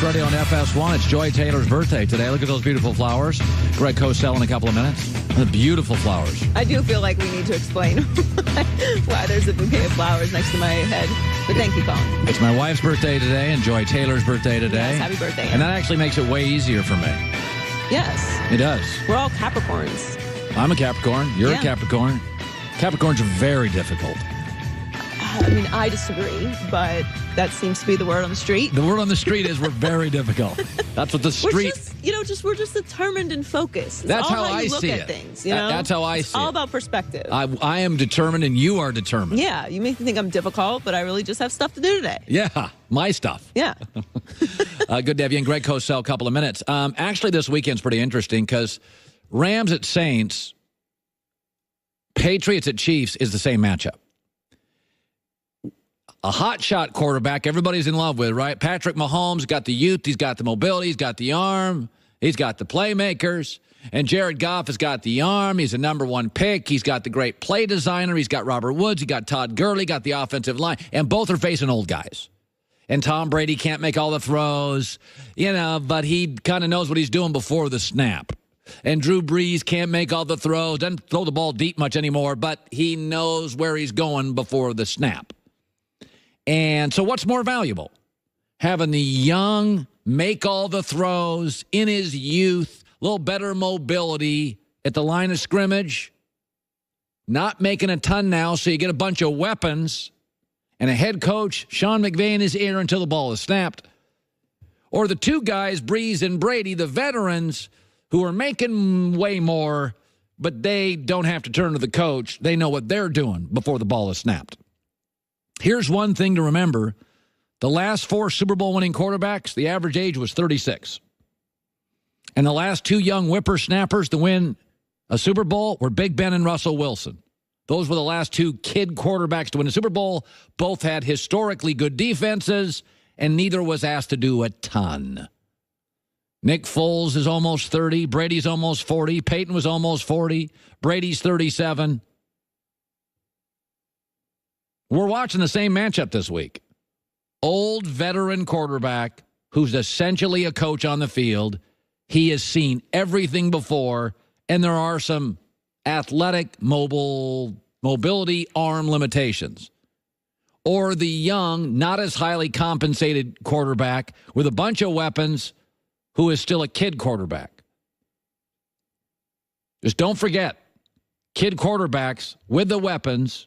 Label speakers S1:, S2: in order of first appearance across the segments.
S1: Sports Radio on FS1. It's Joy Taylor's birthday today. Look at those beautiful flowers. Greg COSELL in a couple of minutes. The beautiful flowers.
S2: I do feel like we need to explain why there's a bouquet of flowers next to my head. But thank you, Colin.
S1: It's my wife's birthday today and Joy Taylor's birthday today.
S2: Yes, happy birthday.
S1: And that actually makes it way easier for me.
S2: Yes.
S1: It does.
S2: We're all Capricorns.
S1: I'm a Capricorn. You're a Capricorn. Capricorns are very difficult.
S2: I mean, I disagree, but that seems to be the word on the street.
S1: The word on the street is we're very difficult. That's what the street...
S2: We're just determined and focused.
S1: That's
S2: all
S1: how I
S2: you look
S1: see
S2: at
S1: it.
S2: Things, you know?
S1: That's how I see it.
S2: It's all about perspective.
S1: I am determined and you are determined.
S2: Yeah, you may think I'm difficult, but I really just have stuff to do today.
S1: Yeah, my stuff.
S2: Yeah.
S1: Good to have you in. Greg COSELL, a couple of minutes. Actually, this weekend's pretty interesting because Rams at Saints, Patriots at Chiefs is the same matchup. A hotshot quarterback everybody's in love with, right? Patrick Mahomes got the youth, he's got the mobility, he's got the arm, he's got the playmakers. And Jared Goff has got the arm, he's a number one pick, he's got the great play designer, he's got Robert Woods, he got Todd Gurley, got the offensive line, and both are facing old guys. And Tom Brady can't make all the throws, but he kind of knows what he's doing before the snap. And Drew Brees can't make all the throws, doesn't throw the ball deep much anymore, but he knows where he's going before the snap. And so what's more valuable? Having the young make all the throws in his youth, a little better mobility at the line of scrimmage, not making a ton now, so you get a bunch of weapons and a head coach, Sean McVay, in his ear until the ball is snapped. Or the two guys, Brees and Brady, the veterans, who are making way more, but they don't have to turn to the coach. They know what they're doing before the ball is snapped. Here's one thing to remember. The last four Super Bowl winning quarterbacks, the average age was 36. And the last two young whippersnappers to win a Super Bowl were Big Ben and Russell Wilson. Those were the last two kid quarterbacks to win a Super Bowl. Both had historically good defenses, and neither was asked to do a ton. Nick Foles is almost 30. Brady's almost 40. Peyton was almost 40. Brady's 37. We're watching the same matchup this week. Old veteran quarterback who's essentially a coach on the field. He has seen everything before, and there are some athletic mobility arm limitations. Or the young, not as highly compensated quarterback with a bunch of weapons who is still a kid quarterback. Just don't forget, kid quarterbacks with the weapons,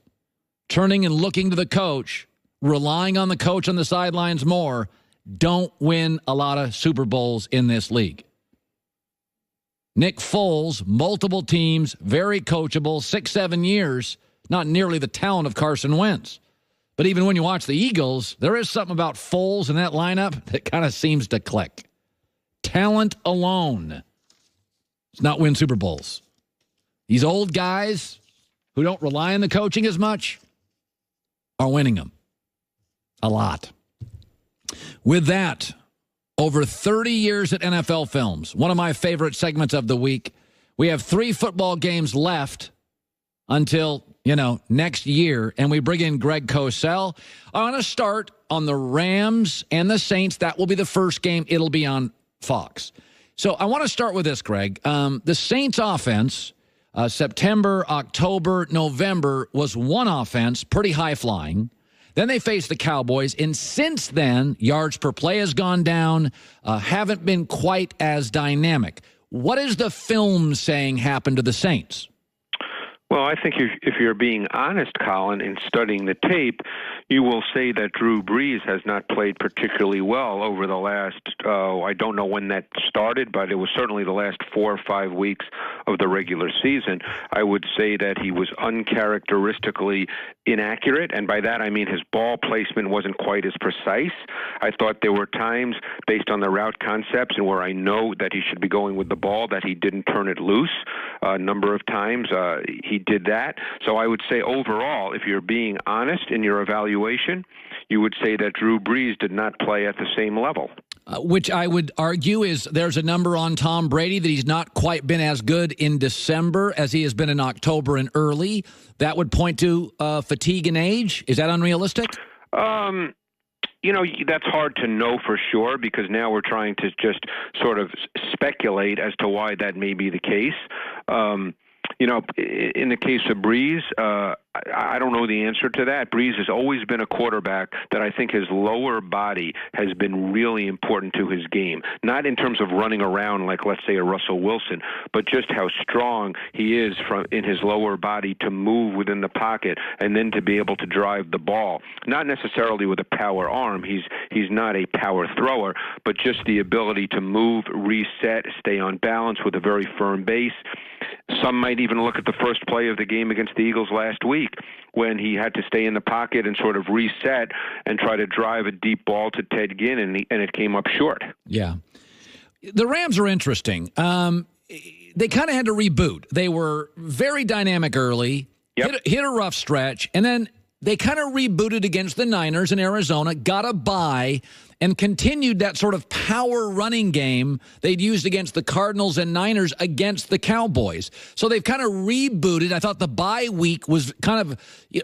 S1: turning and looking to the coach, relying on the coach on the sidelines more, don't win a lot of Super Bowls in this league. Nick Foles, multiple teams, very coachable, 6-7 years, not nearly the talent of Carson Wentz. But even when you watch the Eagles, there is something about Foles in that lineup that kind of seems to click. Talent alone does not win Super Bowls. These old guys who don't rely on the coaching as much are winning them. A lot. With that, over 30 years at NFL Films, one of my favorite segments of the week. We have 3 football games left until, next year, and we bring in Greg COSELL. I want to start on the Rams and the Saints. That will be the first game. It'll be on Fox. So I want to start with this, Greg. The Saints offense, September, October, November, was one offense, pretty high-flying. Then they faced the Cowboys, and since then, yards per play has gone down, haven't been quite as dynamic. What is the film saying happened to the Saints?
S3: Well, I think if you're being honest, Colin, in studying the tape, you will say that Drew Brees has not played particularly well over the last, I don't know when that started, but it was certainly the last 4 or 5 weeks of the regular season. I would say that he was uncharacteristically inaccurate, and by that I mean his ball placement wasn't quite as precise. I thought there were times, based on the route concepts and where I know that he should be going with the ball, that he didn't turn it loose a number of times. He did that. So I would say overall, if you're being honest in your evaluation, you would say that Drew Brees did not play at the same level.
S1: Which I would argue is there's a number on Tom Brady that he's not quite been as good in December as he has been in October and early. That would point to fatigue and age. Is that unrealistic?
S3: That's hard to know for sure because now we're trying to just sort of speculate as to why that may be the case. In the case of Breeze, I don't know the answer to that. Breeze has always been a quarterback that I think his lower body has been really important to his game. Not in terms of running around like, let's say, a Russell Wilson, but just how strong he is in his lower body to move within the pocket and then to be able to drive the ball. Not necessarily with a power arm. He's not a power thrower, but just the ability to move, reset, stay on balance with a very firm base. Some might even look at the first play of the game against the Eagles last week when he had to stay in the pocket and sort of reset and try to drive a deep ball to Ted Ginn, and it came up short.
S1: Yeah. The Rams are interesting. They kind of had to reboot. They were very dynamic early, hit a rough stretch, and then they kind of rebooted against the Niners in Arizona, got a bye, and continued that sort of power running game they'd used against the Cardinals and Niners against the Cowboys. So they've kind of rebooted. I thought the bye week was kind of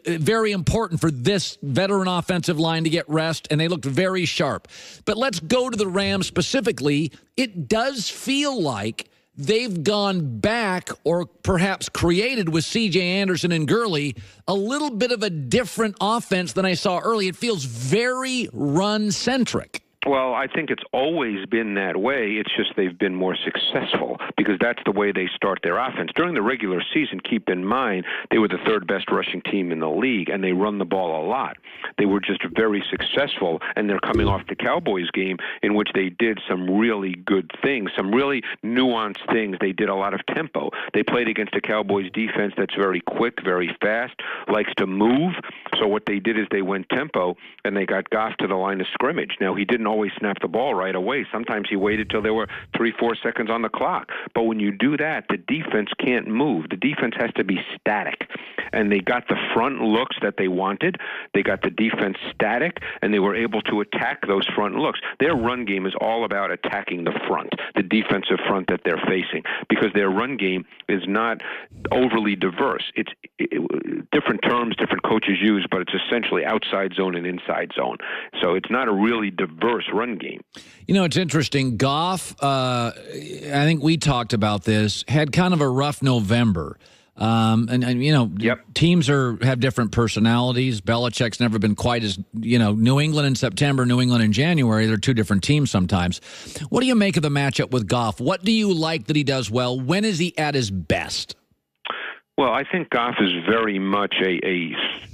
S1: very important for this veteran offensive line to get rest, and they looked very sharp. But let's go to the Rams specifically. It does feel like they've gone back or perhaps created with C.J. Anderson and Gurley a little bit of a different offense than I saw early. It feels very run-centric.
S3: Well, I think it's always been that way. It's just they've been more successful because that's the way they start their offense. During the regular season, keep in mind, they were the third best rushing team in the league, and they run the ball a lot. They were just very successful, and they're coming off the Cowboys game in which they did some really good things, some really nuanced things. They did a lot of tempo. They played against a Cowboys defense that's very quick, very fast, likes to move. So what they did is they went tempo, and they got Goff to the line of scrimmage. Now, he didn't always snap the ball right away. Sometimes he waited till there were 3-4 seconds on the clock. But when you do that, the defense can't move. The defense has to be static. And they got the front looks that they wanted. They got the defense static, and they were able to attack those front looks. Their run game is all about attacking the front, the defensive front that they're facing, because their run game is not overly diverse. It's different terms different coaches use, but it's essentially outside zone and inside zone. So it's not a really diverse run game.
S1: It's interesting. Goff, I think we talked about this, had kind of a rough November. Teams have different personalities. Belichick's never been quite as, New England in September, New England in January. They're two different teams sometimes. What do you make of the matchup with Goff? What do you like that he does well? When is he at his best?
S3: Well, I think Goff is very much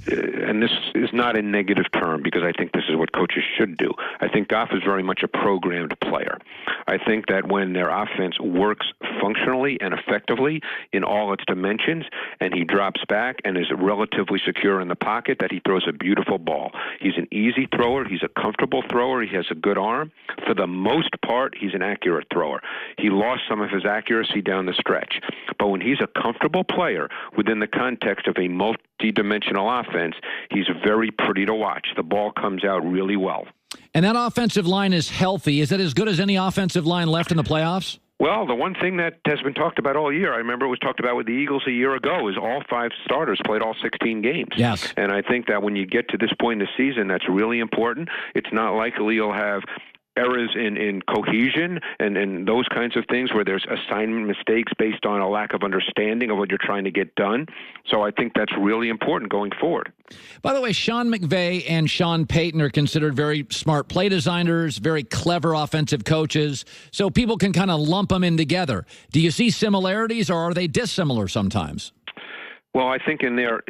S3: and this is not a negative term because I think this is what coaches should do. I think Goff is very much a programmed player. I think that when their offense works functionally and effectively in all its dimensions, and he drops back and is relatively secure in the pocket, that he throws a beautiful ball. He's an easy thrower. He's a comfortable thrower. He has a good arm. For the most part, he's an accurate thrower. He lost some of his accuracy down the stretch. But when he's a comfortable player within the context of a multi-dimensional offense, he's very pretty to watch. The ball comes out really well.
S1: And that offensive line is healthy. Is it as good as any offensive line left in the playoffs?
S3: Well, the one thing that has been talked about all year, I remember it was talked about with the Eagles a year ago, is all 5 starters played all 16 games.
S1: Yes.
S3: And I think that when you get to this point in the season, that's really important. It's not likely you'll have errors in cohesion and those kinds of things where there's assignment mistakes based on a lack of understanding of what you're trying to get done. So I think that's really important going forward.
S1: By the way, Sean McVay and Sean Payton are considered very smart play designers, very clever offensive coaches, so people can kind of lump them in together. Do you see similarities, or are they dissimilar sometimes?
S3: Well, I think in their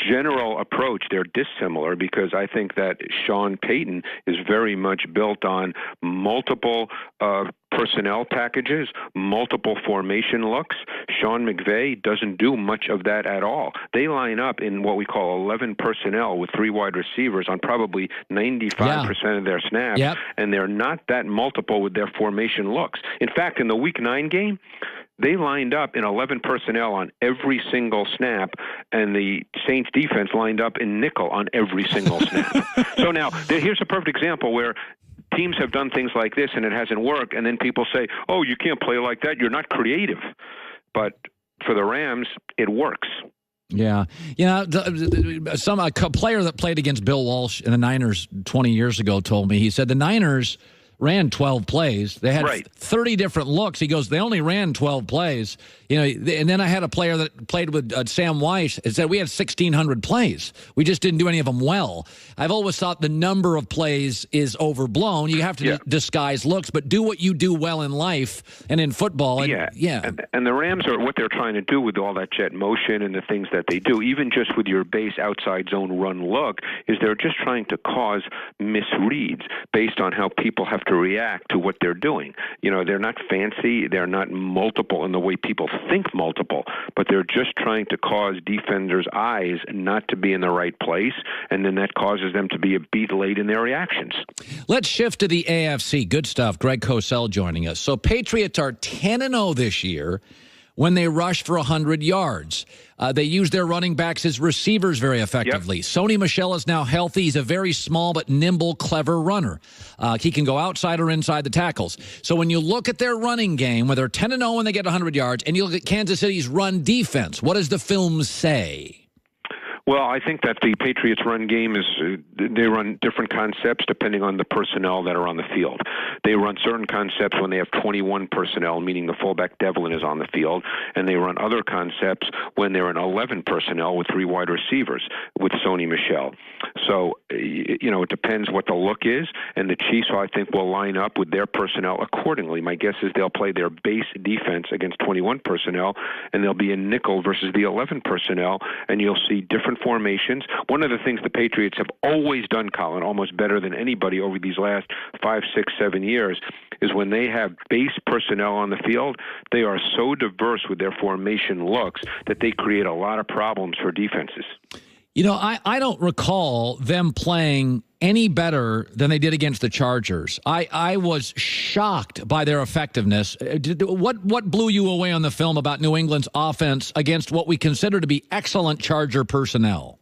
S3: general approach, they're dissimilar because I think that Sean Payton is very much built on multiple personnel packages, multiple formation looks. Sean McVay doesn't do much of that at all. They line up in what we call 11 personnel with 3 wide receivers on probably 95% of their snaps, and they're not that multiple with their formation looks. In fact, in the Week 9 game, they lined up in 11 personnel on every single snap, and the Saints defense lined up in nickel on every single snap. So now, here's a perfect example where teams have done things like this and it hasn't worked, and then people say, oh, you can't play like that. You're not creative. But for the Rams, it works.
S1: Yeah. A player that played against Bill Walsh in the Niners 20 years ago told me, he said the Niners ran 12 plays. They had 30 different looks. He goes, they only ran 12 plays. And then I had a player that played with Sam Weiss and said we had 1,600 plays. We just didn't do any of them well. I've always thought the number of plays is overblown. You have to disguise looks, but do what you do well in life and in football. And,
S3: And the Rams are what they're trying to do with all that jet motion and the things that they do, even just with your base outside zone run look, is they're just trying to cause misreads based on how people have to react to what they're doing. They're not fancy. They're not multiple in the way people think multiple, but they're just trying to cause defenders' eyes not to be in the right place, and then that causes them to be a beat late in their reactions.
S1: Let's shift to the AFC. Good stuff. Greg COSELL joining us. So Patriots are 10-0 this year when they rush for 100 yards. They use their running backs as receivers very effectively. Sony Michel is now healthy. He's a very small but nimble, clever runner. He can go outside or inside the tackles. So when you look at their running game, where they're 10-0 when they get 100 yards, and you look at Kansas City's run defense, what does the film say?
S3: Well, I think that the Patriots' run game is they run different concepts depending on the personnel that are on the field. They run certain concepts when they have 21 personnel, meaning the fullback Devlin is on the field, and they run other concepts when they're in 11 personnel with 3 wide receivers with Sony Michel. So, it depends what the look is, and the Chiefs, I think, will line up with their personnel accordingly. My guess is they'll play their base defense against 21 personnel, and they'll be in nickel versus the 11 personnel, and you'll see different formations. One of the things the Patriots have always done, Colin, almost better than anybody over these last 5, 6, 7 years, is when they have base personnel on the field, they are so diverse with their formation looks that they create a lot of problems for defenses.
S1: I don't recall them playing any better than they did against the Chargers. I was shocked by their effectiveness. What blew you away on the film about New England's offense against what we consider to be excellent Charger personnel?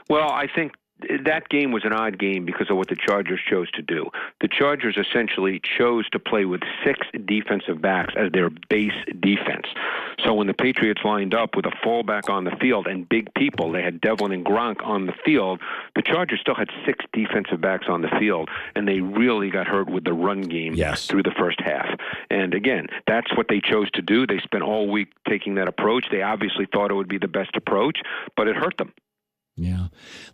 S3: Well, I think that game was an odd game because of what the Chargers chose to do. The Chargers essentially chose to play with 6 defensive backs as their base defense. So when the Patriots lined up with a fullback on the field and big people, they had Devlin and Gronk on the field, the Chargers still had 6 defensive backs on the field, and they really got hurt with the run game through the first half. And again, that's what they chose to do. They spent all week taking that approach. They obviously thought it would be the best approach, but it hurt them.
S1: Yeah.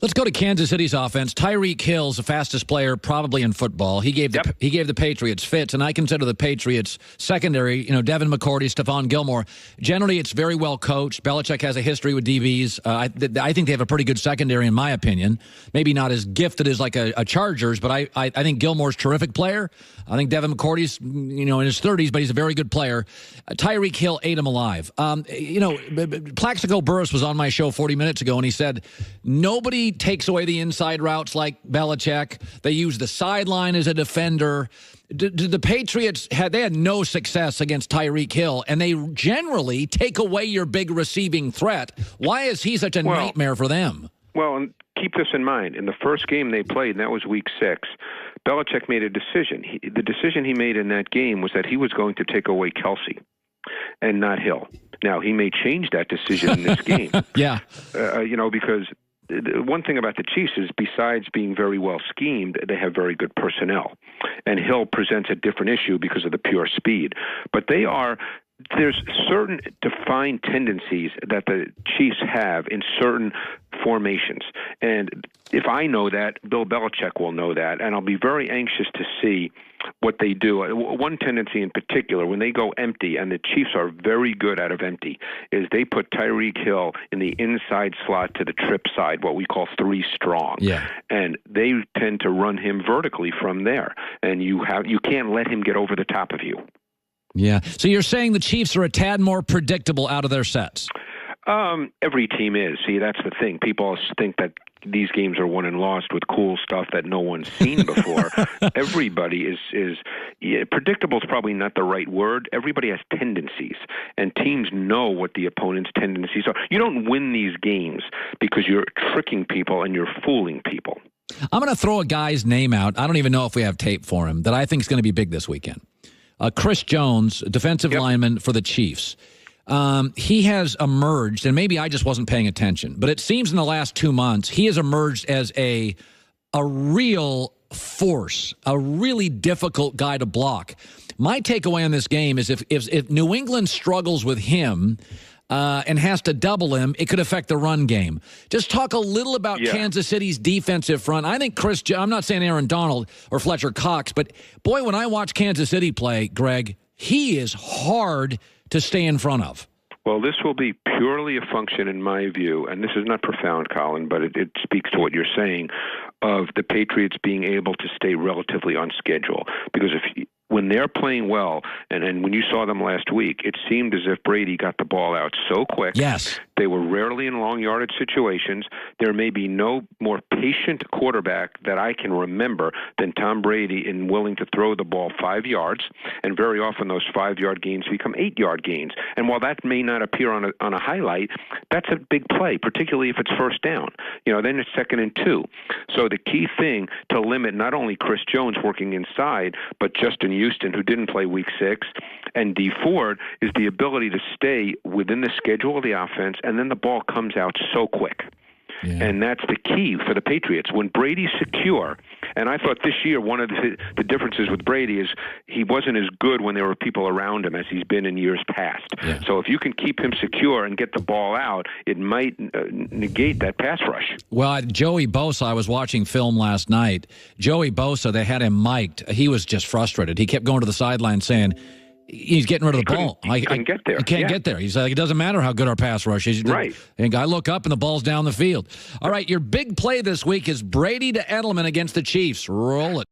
S1: Let's go to Kansas City's offense. Tyreek Hill's the fastest player probably in football. He gave the Patriots fits, and I consider the Patriots secondary, Devin McCourty, Stephon Gilmore. Generally, it's very well coached. Belichick has a history with DBs. I think they have a pretty good secondary, in my opinion. Maybe not as gifted as like a Chargers, but I think Gilmore's a terrific player. I think Devin McCourty's, in his 30s, but he's a very good player. Tyreek Hill ate him alive. Plaxico Burress was on my show 40 minutes ago, and he said, nobody takes away the inside routes like Belichick. They use the sideline as a defender. The Patriots had no success against Tyreek Hill, and they generally take away your big receiving threat. Why is he such a nightmare for them?
S3: Well, and keep this in mind. In the first game they played, and that was Week 6, Belichick made a decision. The decision he made in that game was that he was going to take away Kelsey and not Hill. Now, he may change that decision in this game. Because one thing about the Chiefs is besides being very well schemed, they have very good personnel. And Hill presents a different issue because of the pure speed. But there's certain defined tendencies that the Chiefs have in certain formations. And if I know that, Bill Belichick will know that. And I'll be very anxious to see what they do. One tendency in particular, when they go empty, and the Chiefs are very good out of empty, is they put Tyreek Hill in the inside slot to the trip side, what we call 3 strong. Yeah. And they tend to run him vertically from there. And you can't let him get over the top of you.
S1: Yeah. So you're saying the Chiefs are a tad more predictable out of their sets?
S3: Every team is. See, that's the thing. People think that these games are won and lost with cool stuff that no one's seen before. Everybody is predictable is probably not the right word. Everybody has tendencies, and teams know what the opponent's tendencies are. You don't win these games because you're tricking people and you're fooling people.
S1: I'm going to throw a guy's name out. I don't even know if we have tape for him that I think is going to be big this weekend. Chris Jones, defensive lineman for the Chiefs. he has emerged, and maybe I just wasn't paying attention, but it seems in the last 2 months he has emerged as a real force, a really difficult guy to block. My takeaway on this game is if New England struggles with him and has to double him, it could affect the run game. Just talk a little about Kansas City's defensive front. I think I'm not saying Aaron Donald or Fletcher Cox, but boy, when I watch Kansas City play, Greg, he is hard to stay in front of.
S3: Well, this will be purely a function, in my view, and this is not profound, Colin, but it speaks to what you're saying, of the Patriots being able to stay relatively on schedule. Because when they're playing well, and when you saw them last week, it seemed as if Brady got the ball out so quick.
S1: Yes.
S3: They were rarely in long yardage situations. There may be no more patient quarterback that I can remember than Tom Brady in willing to throw the ball 5 yards, and very often those 5-yard gains become 8-yard gains. And while that may not appear on a highlight, that's a big play, particularly if it's first down. Then it's 2nd and 2. So the key thing to limit not only Chris Jones working inside, but Justin Houston, who didn't play Week 6, and Dee Ford, is the ability to stay within the schedule of the offense, and then the ball comes out so quick. Yeah. And that's the key for the Patriots. When Brady's secure, and I thought this year one of the differences with Brady is he wasn't as good when there were people around him as he's been in years past. Yeah. So if you can keep him secure and get the ball out, it might negate that pass rush.
S1: Well, Joey Bosa, I was watching film last night. Joey Bosa, they had him mic'd. He was just frustrated. He kept going to the sideline saying, he's getting rid of the ball.
S3: He can't get there.
S1: He can't get there. He's like, it doesn't matter how good our pass rush is.
S3: Right.
S1: And I look up and the ball's down the field. All right, your big play this week is Brady to Edelman against the Chiefs. Roll it.